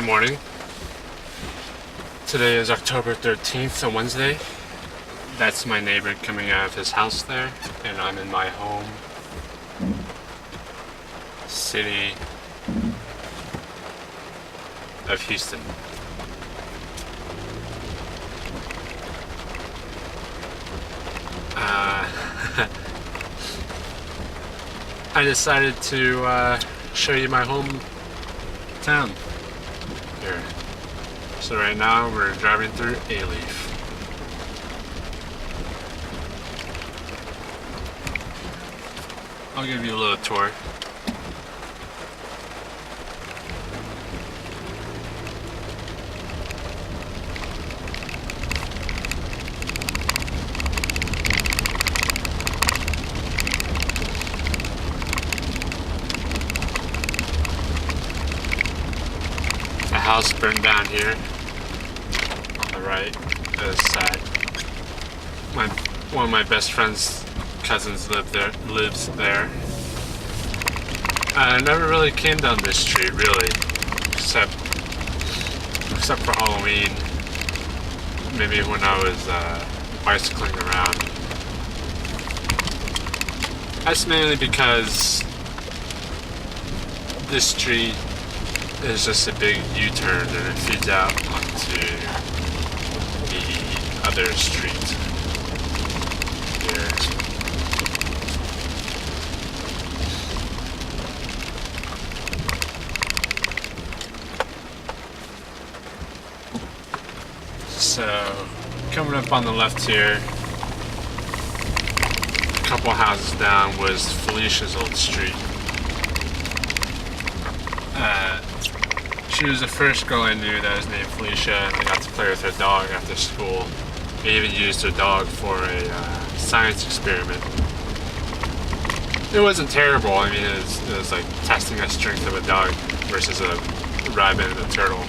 Good morning. Today is October 13th, a Wednesday. That's my neighbor coming out of his house there, and I'm in my home city of Houston. I decided to show you my hometown here. So right now we're driving through Alief. I'll give you a little tour. The house burned down here on the right, other side. One of my best friend's cousins lives there. I never really came down this street, really, except for Halloween. Maybe when I was bicycling around. That's mainly because this street is just a big U-turn and it feeds out onto the other street here. So, coming up on the left here, a couple houses down was Felicia's old street. She was the first girl I knew that was named Felicia, and I got to play with her dog after school. I even used her dog for a science experiment. It wasn't terrible. I mean, it was like testing the strength of a dog versus a rabbit and a turtle.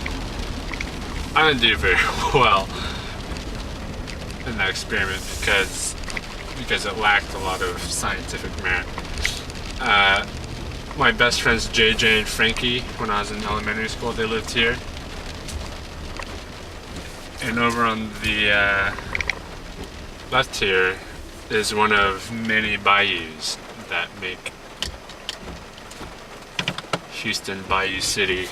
I didn't do very well in that experiment because it lacked a lot of scientific merit. My best friends JJ and Frankie, when I was in elementary school, they lived here. And over on the left here is one of many bayous that make Houston Bayou City.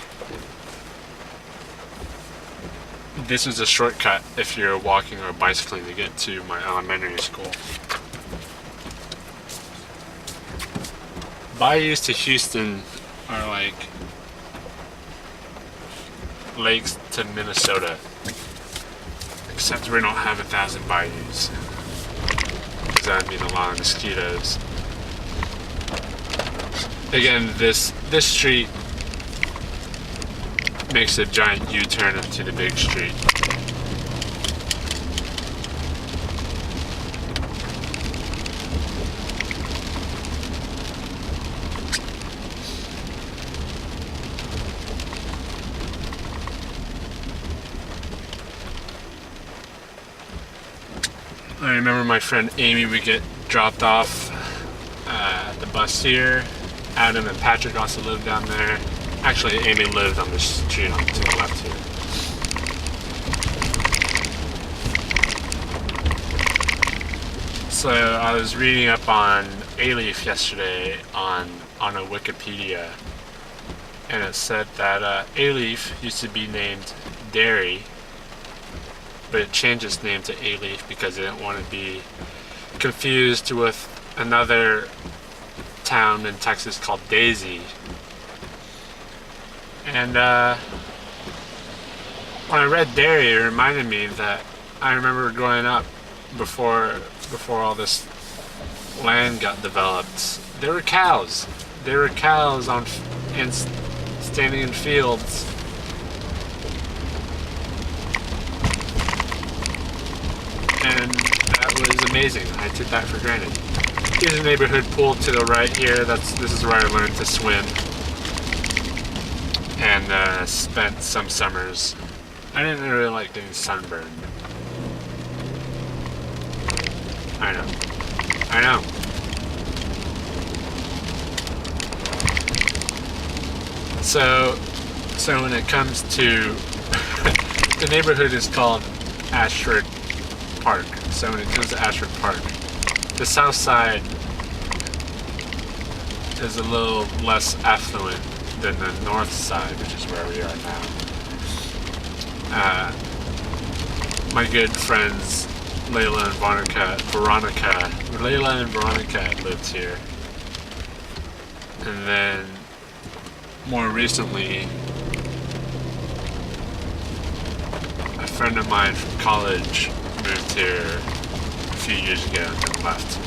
This is a shortcut if you're walking or bicycling to get to my elementary school. Bayous to Houston are like lakes to Minnesota, except we don't have 1,000 bayous, because that would mean a lot of mosquitoes. Again, this street makes a giant U-turn into the big street. I remember my friend Amy would get dropped off at the bus here. Adam and Patrick also lived down there. Actually, Amy lived on the street to the left here. So I was reading up on Alief yesterday on a Wikipedia, and it said that Alief used to be named Derry, but it changed its name to Alief because it didn't want to be confused with another town in Texas called Daisy. And when I read Derry, it reminded me that I remember growing up before all this land got developed. There were cows. There were cows standing in fields. And that was amazing. I took that for granted. Here's a neighborhood pool to the right here. This is where I learned to swim and spent some summers. I didn't really like getting sunburned. I know. So So when it comes to the neighborhood is called Ashford Park. So when it comes to Ashford Park, the south side is a little less affluent than the north side, which is where we are now. My good friends Layla and Veronica lived here. And then more recently, a friend of mine from college moved here a few years ago and then left.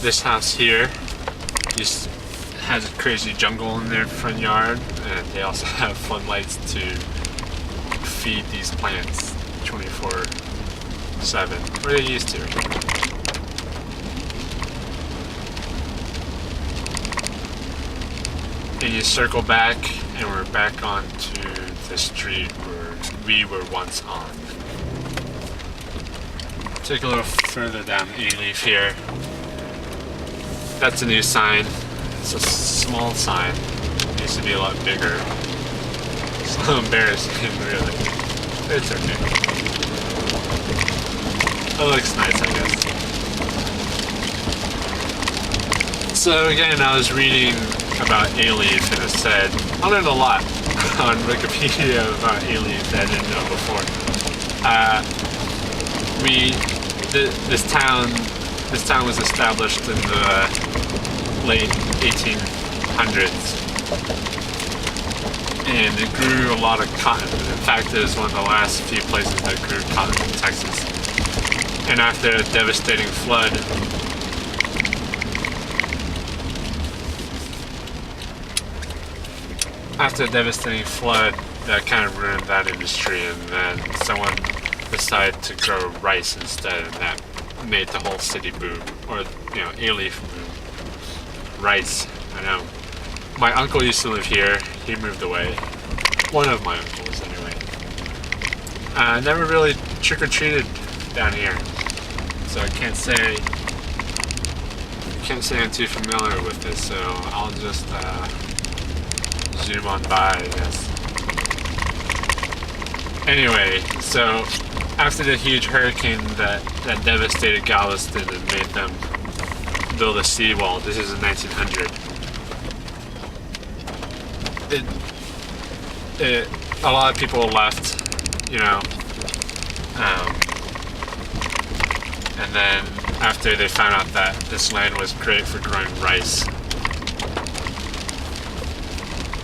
This house here has a crazy jungle in their front yard, and they also have floodlights to feed these plants 24/7, or they used to. And you circle back, and we're back onto the street where we were once on. Take a little further down Alief here. That's a new sign. It's a small sign. It used to be a lot bigger. It's a little embarrassing, really. It's okay. It looks nice, I guess. So again, I was reading about Alief, and it said, I learned a lot on Wikipedia about Alief that I didn't know before. This town was established in the late 1800s, and it grew a lot of cotton. In fact, it was one of the last few places that grew cotton in Texas. And after a devastating flood, that kind of ruined that industry, and then someone decided to grow rice instead, and that made the whole city boom, or Alief boom. Rice, I know. My uncle used to live here. He moved away. One of my uncles, anyway. Never really trick-or-treated down here, so I can't say I'm too familiar with this. So I'll just zoom on by, I guess. Anyway, so after the huge hurricane that devastated Galveston and made them build a seawall, this is in 1900. A lot of people left, and then after they found out that this land was great for growing rice,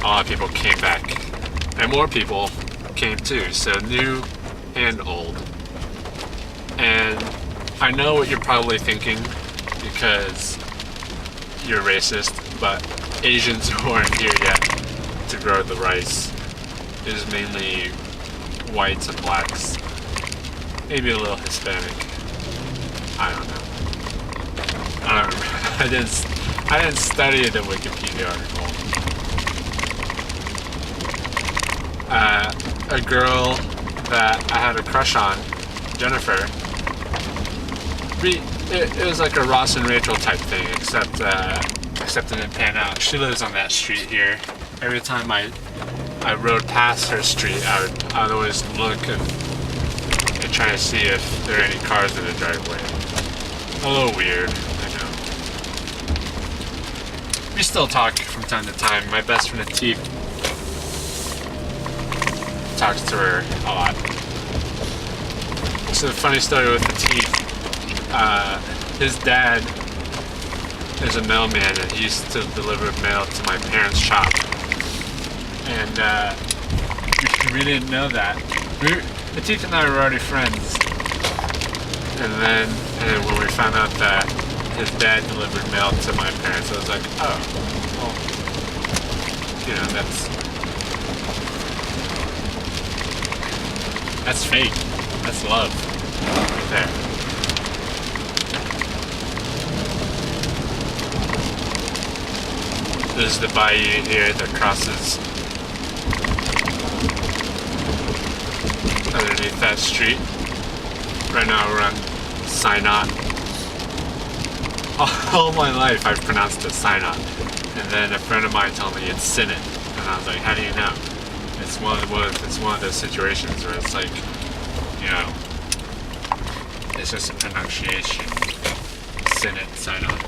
a lot of people came back, and more people came too, so new and old. And I know what you're probably thinking, because you're racist, but Asians who aren't here yet to grow the rice. It is mainly whites and blacks, maybe a little Hispanic. I don't know. I didn't study the Wikipedia article. A girl that I had a crush on, Jennifer. It was like a Ross and Rachel type thing, except it didn't pan out. She lives on that street here. Every time I rode past her street, I'd always look and try to see if there are any cars in the driveway. A little weird, I know. We still talk from time to time. My best friend Alief talks to her a lot. So a funny story with Alief. His dad is a mailman, and he used to deliver mail to my parents' shop. And we didn't know that. Alief and I were already friends. And then when we found out that his dad delivered mail to my parents, I was like, oh, well, that's fake. That's love right there. This is the bayou here that crosses underneath that street. Right now we're on Sinot. All my life I've pronounced it Sinot. And then a friend of mine told me it's Sinot. And I was like, how do you know? It's one of those situations where it's like, you know, it's just a pronunciation. Sinot, Sinot.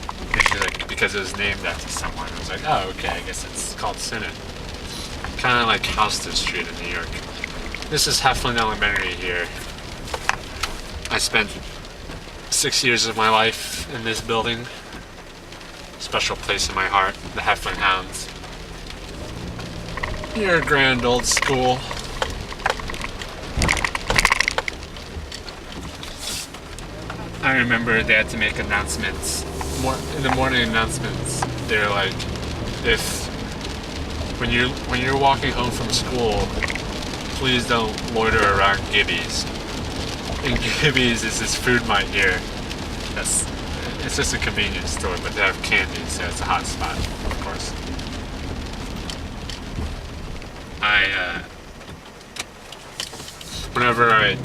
Because it was named after someone. I was like, oh, okay, I guess it's called Sinot. Kind of like Houston Street in New York. This is Heflin Elementary here. I spent 6 years of my life in this building. Special place in my heart, the Heflin Hounds. Your grand old school. I remember they had to make announcements. In the morning announcements, they're like, when you're walking home from school, please don't loiter around Gibby's. And Gibby's is this food mart here. It's just a convenience store, but they have candy, so it's a hot spot, of course. Whenever I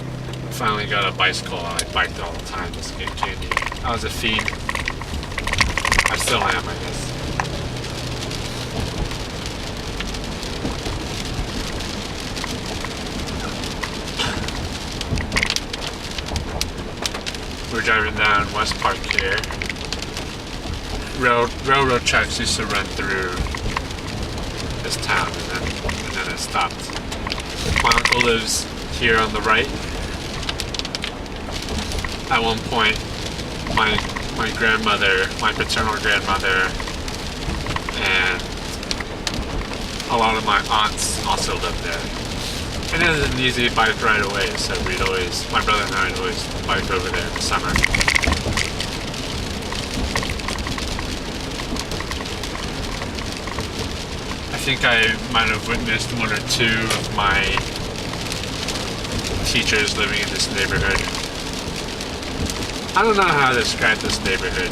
finally got a bicycle, I biked all the time just to get candy. I was a fiend. I still am, I guess. We're driving down West Park here. Railroad tracks used to run through this town, and then it stopped. My uncle lives here on the right. At one point, my grandmother, my paternal grandmother, and a lot of my aunts also lived there. And it was an easy bike ride away, so my brother and I would always bike over there in the summer. I think I might have witnessed one or two of my teachers living in this neighborhood. I don't know how to describe this neighborhood,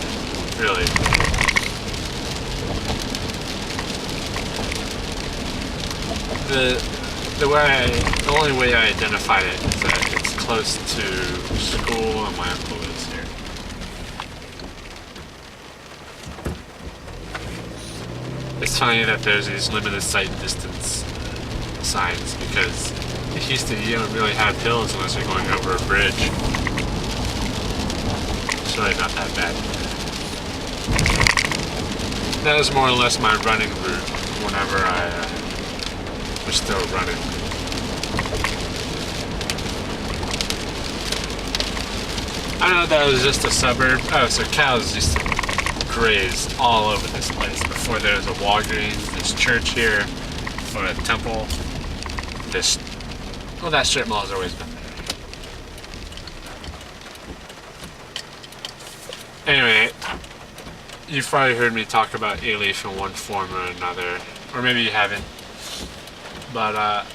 really. The only way I identify it is that it's close to school and my uncle lives here. It's funny that there's these limited sight distance signs, because in Houston you don't really have hills unless you're going over a bridge. It's really not that bad. That was more or less my running route whenever I was still running. I know that was just a suburb. Oh, so cows used to graze all over this place before there was a Walgreens, this church here, or a temple. That strip mall has always been there. Anyway, you've probably heard me talk about Alief in one form or another, or maybe you haven't. But I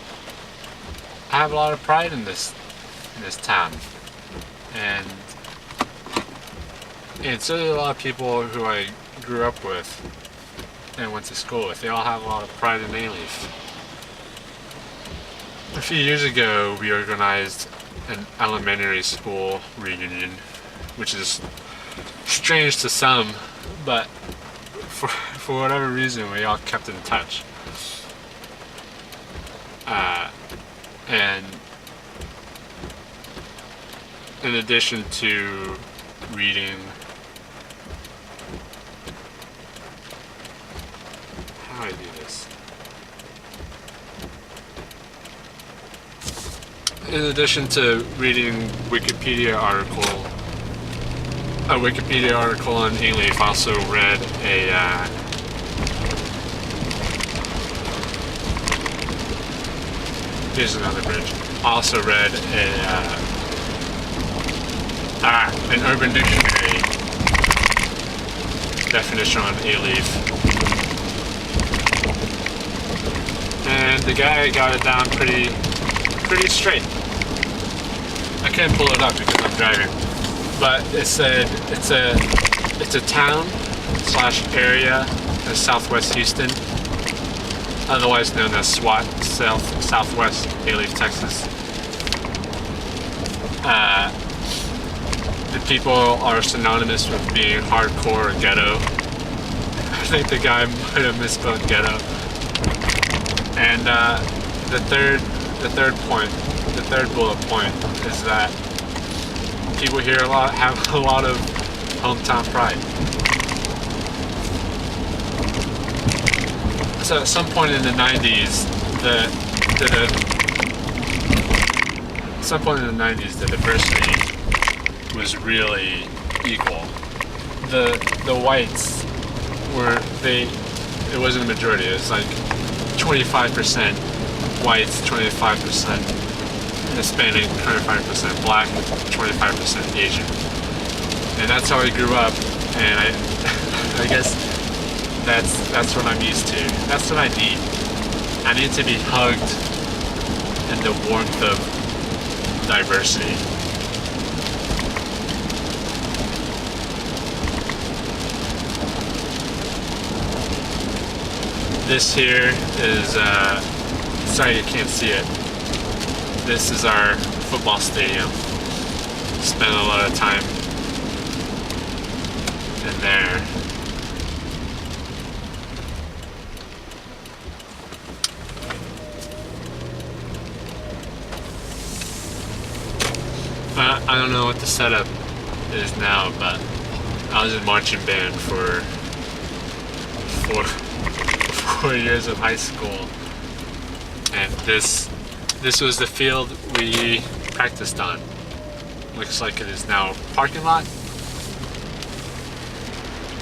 have a lot of pride in this town, and it's really a lot of people who I grew up with and went to school with. They all have a lot of pride in Alief. A few years ago, we organized an elementary school reunion, which is strange to some, but for whatever reason, we all kept in touch. And in addition to reading, how do I do this? In addition to reading a Wikipedia article on Alief, I also read here's another bridge. I also read an Urban Dictionary definition on Alief. And the guy got it down pretty straight. I can't pull it up because I'm driving. But it said it's a town / area in southwest Houston, otherwise known as SWAT, Southwest Alief, Texas. Uh, the people are synonymous with being hardcore or ghetto. I think the guy might have misspelled ghetto. And the third bullet point is that people here have a lot of hometown pride. So at some point in the 90s, the diversity was really equal. The whites it wasn't a majority. It was like 25% whites, 25% Hispanic, 25% black, 25% Asian. And that's how I grew up, and I guess that's what I'm used to. That's what I need. I need to be hugged in the warmth of diversity. This here is, sorry you can't see it. This is our football stadium. Spent a lot of time in there. I don't know what the setup is now, but I was in marching band for 4 years of high school, and this was the field we practiced on. Looks like it is now a parking lot,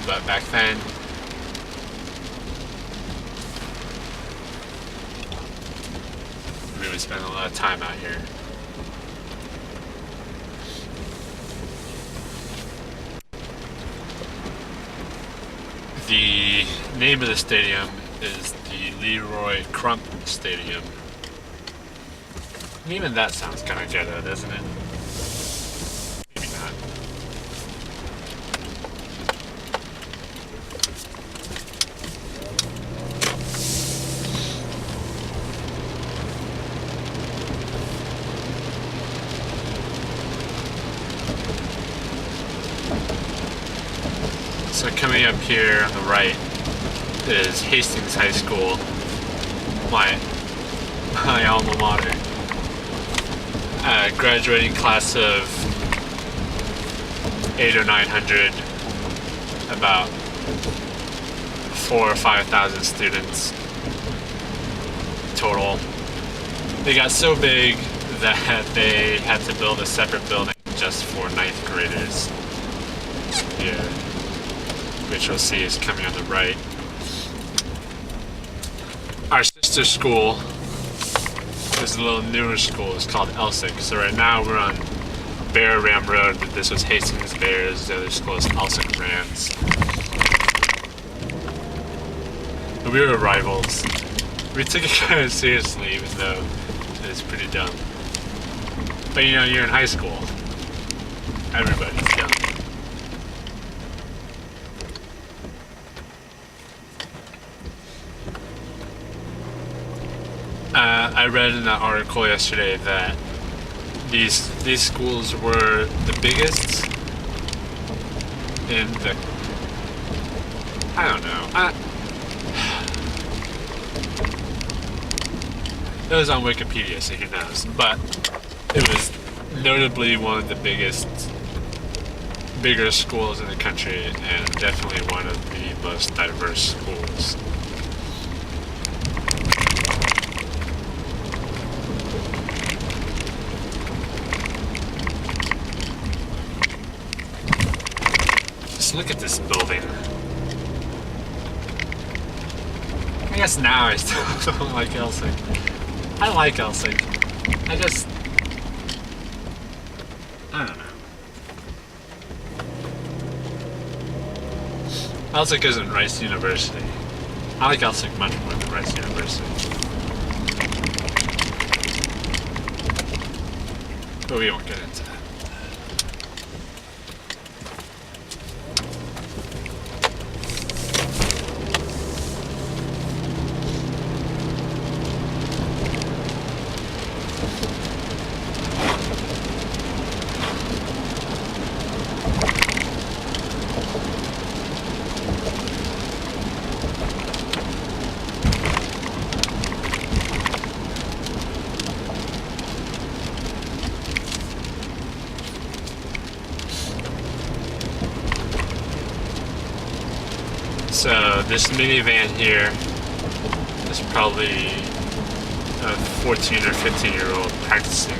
but back then we would spend a lot of time out here. The name of the stadium is the Leroy Crump Stadium. And even that sounds kind of ghetto, doesn't it? Maybe not. So coming up here on the right is Hastings High School, my alma mater. Graduating class of 800 or 900, about 4,000 or 5,000 students total. They got so big that they had to build a separate building just for 9th graders. Yeah. Which you'll see is coming on the right. Our sister school is a little newer school. It's called Elsick. So right now we're on Bear Ram Road. This was Hastings Bears. The other school is Elsick Rams. But we were rivals. We took it kind of seriously, even though it's pretty dumb. But you know, you're in high school. Everybody's young. I read in that article yesterday that these schools were the biggest in the, I don't know. It was on Wikipedia, so who knows. But it was notably one of the bigger schools in the country, and definitely one of the most diverse schools. Look at this building. I guess now I still don't like Elsick. I like Elsick. I don't know. Elsick isn't Rice University. I like Elsick much more than Rice University. But we won't get into that. So this minivan here is probably a 14 or 15-year-old practicing